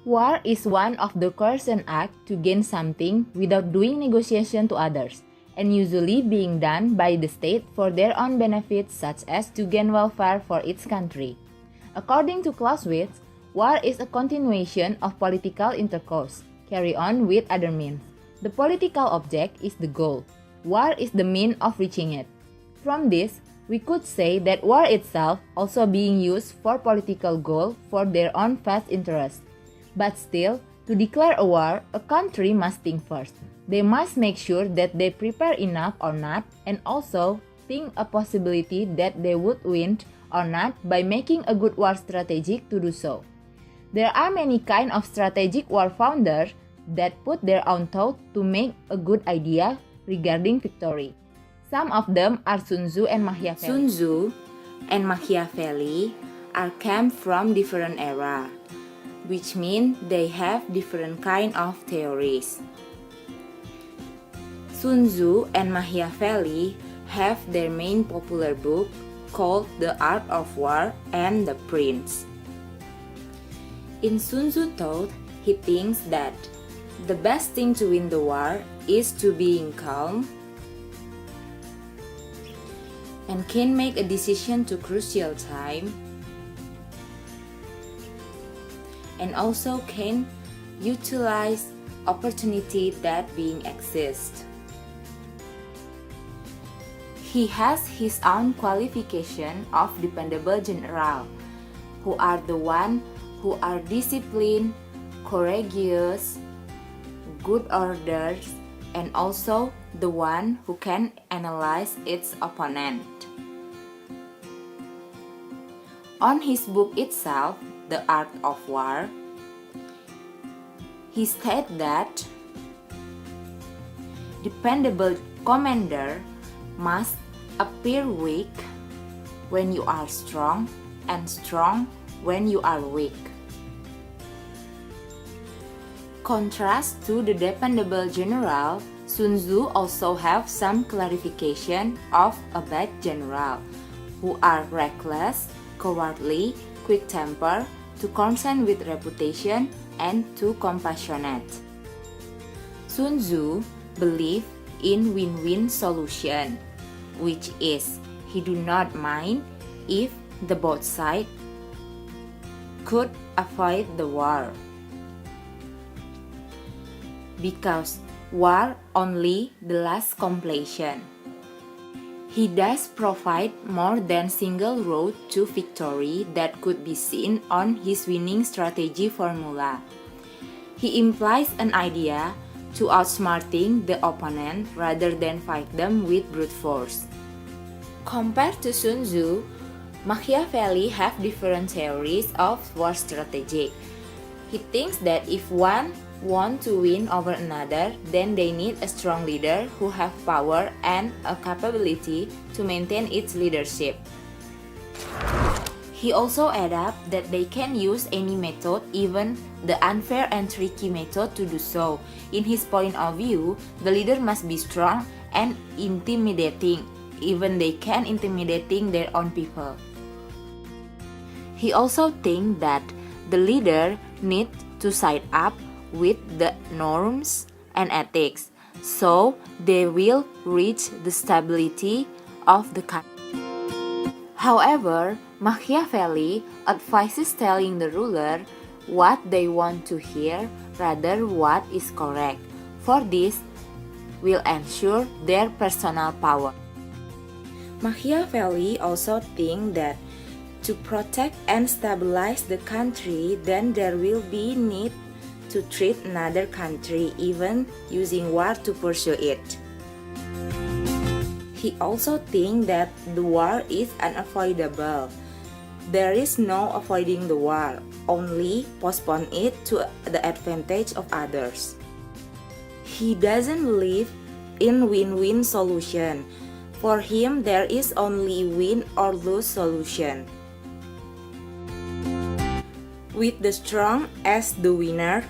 War is one of the coercion act to gain something without doing negotiation to others, and usually being done by the state for their own benefits such as to gain welfare for its country. According to Clausewitz, war is a continuation of political intercourse, carried on with other means. The political object is the goal. War is the mean of reaching it. From this, we could say that war itself also being used for political goal for their own vast interest. But still, to declare a war, a country must think first. They must make sure that they prepare enough or not, and also think a possibility that they would win or not by making a good war strategy to do so. There are many kind of strategic war founders that put their own thought to make a good idea regarding victory. Some of them are Sun Tzu and Machiavelli. Sun Tzu and Machiavelli are came from different era, which means they have different kind of theories. Sun Tzu and Machiavelli have their main popular book called The Art of War and The Prince. In Sun Tzu thought, he thinks that the best thing to win the war is to being calm and can make a decision to crucial time, and also can utilize opportunity that being exist. He has his own qualification of dependable general, who are the one who are disciplined, courageous, good orders, and also the one who can analyze its opponent. On his book itself, The Art of War, he stated that dependable commander must appear weak when you are strong and strong when you are weak. Contrast to the dependable general, Sun Tzu also have some clarification of a bad general, who are reckless, cowardly, quick-tempered, too concerned with reputation, and too compassionate. Sun Tzu believed in win-win solution, which is he do not mind if the both sides could avoid the war, because war only the last completion. He does provide more than single road to victory that could be seen on his winning strategy formula. He implies an idea to outsmarting the opponent rather than fight them with brute force. Compared to Sun Tzu, Machiavelli have different theories of war strategy. He thinks that if one want to win over another, then they need a strong leader who have power and a capability to maintain its leadership. He also added up that they can use any method, even the unfair and tricky method, to do so. In his point of view, the leader must be strong and intimidating, even they can intimidating their own people. He also thinks that the leader need to side up with the norms and ethics, so they will reach the stability of the country. However, Machiavelli advises telling the ruler what they want to hear rather what is correct, for this will ensure their personal power. Machiavelli also thinks that to protect and stabilize the country, then there will be need to treat another country, even using war to pursue it. He also thinks that the war is unavoidable. There is no avoiding the war, only postpone it to the advantage of others. He doesn't believe in win-win solution. For him, there is only win or lose solution, with the strong as the winner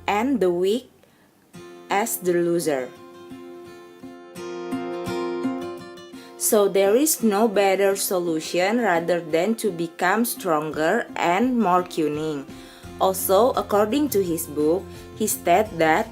and the weak as the loser. So there is no better solution rather than to become stronger and more cunning. Also, according to his book, he stated that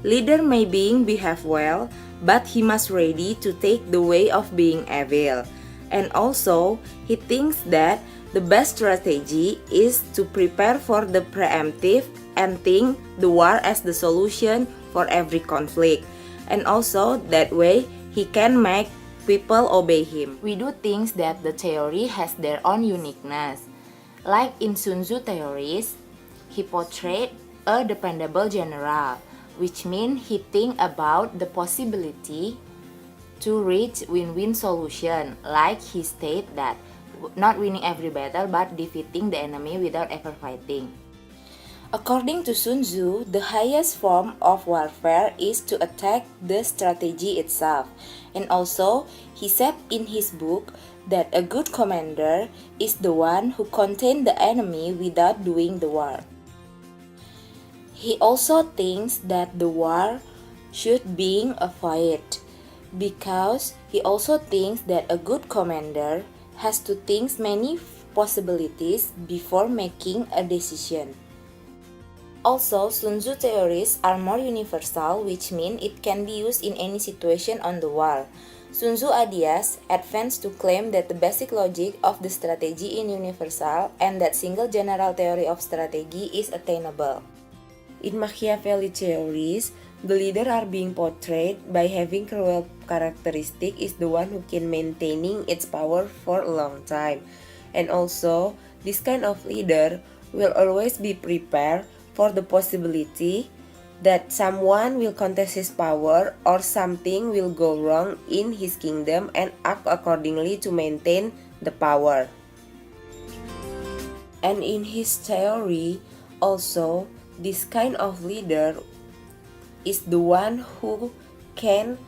leader may behave well, but he must ready to take the way of being evil. And also, he thinks that the best strategy is to prepare for the preemptive and think the war as the solution for every conflict. And also, that way, he can make people obey him. We do think that the theory has their own uniqueness. Like in Sun Tzu theories, he portrayed a dependable general, which means he think about the possibility to reach win-win solution. Like he stated that not winning every battle but defeating the enemy without ever fighting. According to Sun Tzu, the highest form of warfare is to attack the strategy itself. And also, he said in his book that a good commander is the one who contains the enemy without doing the war. He also thinks that the war should be avoided because he also thinks that a good commander has to think many possibilities before making a decision. Also, Sun Tzu theories are more universal, which means it can be used in any situation on the war. Sun Tzu ideas advance to claim that the basic logic of the strategy is universal and that single general theory of strategy is attainable. In Machiavelli theories, the leader are being portrayed by having cruel characteristic is the one who can maintaining its power for a long time. And also, this kind of leader will always be prepared for the possibility that someone will contest his power or something will go wrong in his kingdom and act accordingly to maintain the power. And in his theory, also, this kind of leader is the one who can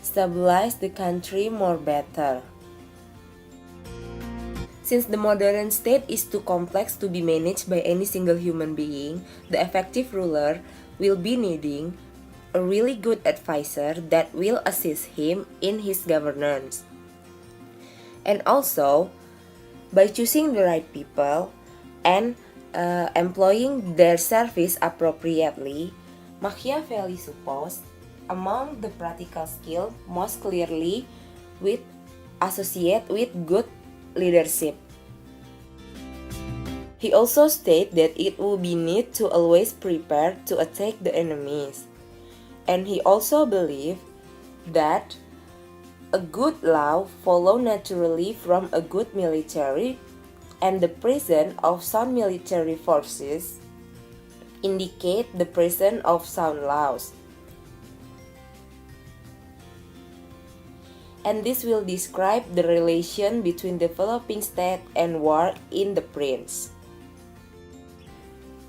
stabilize the country more better. Since the modern state is too complex to be managed by any single human being, the effective ruler will be needing a really good advisor that will assist him in his governance. And also, by choosing the right people and employing their service appropriately, Machiavelli supposed among the practical skill most clearly with associate with good leadership. He also stated that it will be need to always prepare to attack the enemies. And he also believed that a good law follow naturally from a good military, and the presence of sound military forces indicate the presence of sound laws. And this will describe the relation between developing state and war in the prince.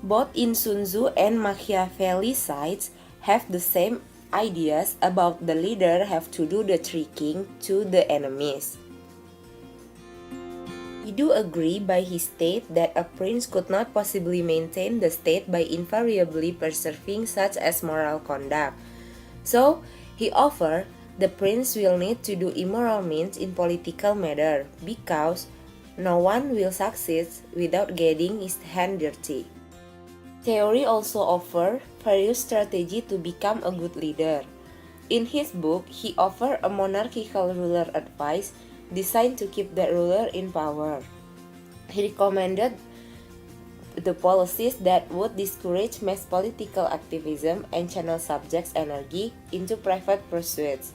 Both in Sun Tzu and Machiavelli sides have the same ideas about the leader have to do the tricking to the enemies. We do agree by his state that a prince could not possibly maintain the state by invariably preserving such as moral conduct. So, he offered the prince will need to do immoral means in political matter because no one will succeed without getting his hand dirty. Theory also offer various strategy to become a good leader. In his book, he offered a monarchical ruler advice designed to keep that ruler in power. He recommended the policies that would discourage mass political activism and channel subjects' energy into private pursuits.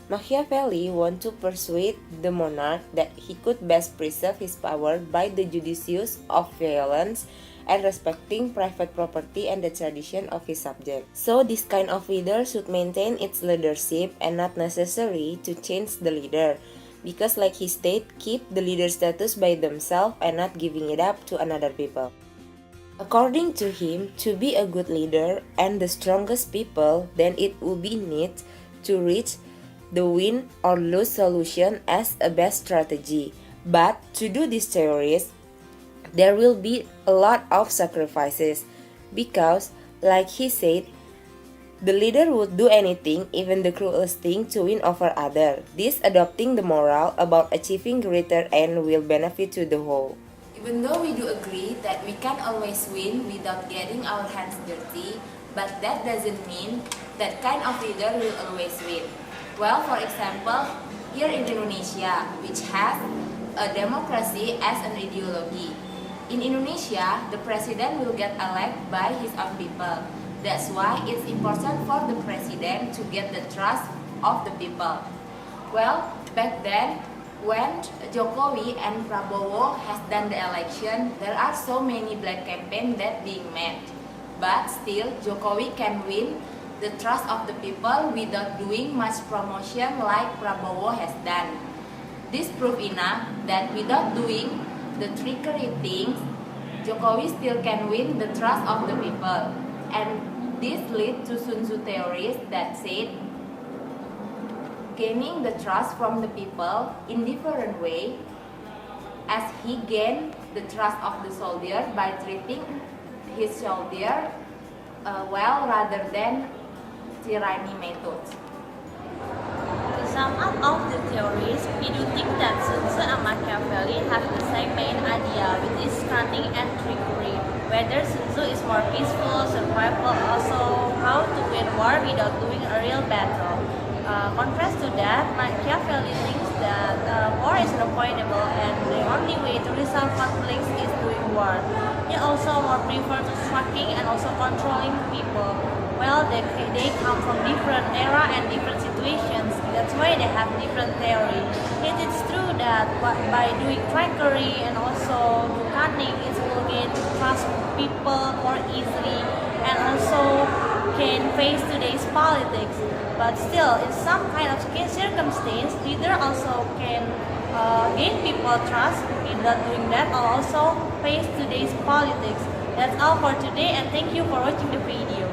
Machiavelli wanted to persuade the monarch that he could best preserve his power by the judicious of violence and respecting private property and the tradition of his subjects. So this kind of leader should maintain its leadership and not necessary to change the leader, because like he stated, keep the leader status by themselves and not giving it up to another people. According to him, to be a good leader and the strongest people, then it will be need to reach the win or lose solution as a best strategy. But to do these theories, there will be a lot of sacrifices because, like he said, the leader would do anything, even the cruelest thing, to win over others. This adopting the moral about achieving greater end will benefit to the whole. Even though we do agree that we can always win without getting our hands dirty, but that doesn't mean that kind of leader will always win. Well, for example, here in Indonesia, which has a democracy as an ideology. In Indonesia, the president will get elected by his own people. That's why it's important for the president to get the trust of the people. Well, back then, when Jokowi and Prabowo has done the election, there are so many black campaigns that being made. But still, Jokowi can win the trust of the people without doing much promotion like Prabowo has done. This proof enough that without doing the trickery things, Jokowi still can win the trust of the people. And this leads to Sun Tzu theories that said, gaining the trust from the people in different way, as he gained the trust of the soldier by treating his soldier well rather than tyranny methods. To sum up all the theories, we do think that Sun Tzu and Machiavelli have the same main idea, which is cunning and trickery. Whether Sun Tzu is more peaceful, survival, also how to win war without doing a real battle. Contrast to that, Machiavelli thinks that war is unavoidable and the only way to resolve conflicts is doing war. He also more prefer to striking and also controlling people. Well, they come from different era and different situations. That's why they have different theory. It is true that by doing trickery and also cunning, it will gain trust people more easily and also can face today's politics. But still, in some kind of circumstance, leader also can gain people trust without doing that, or also face today's politics. That's all for today, and thank you for watching the video.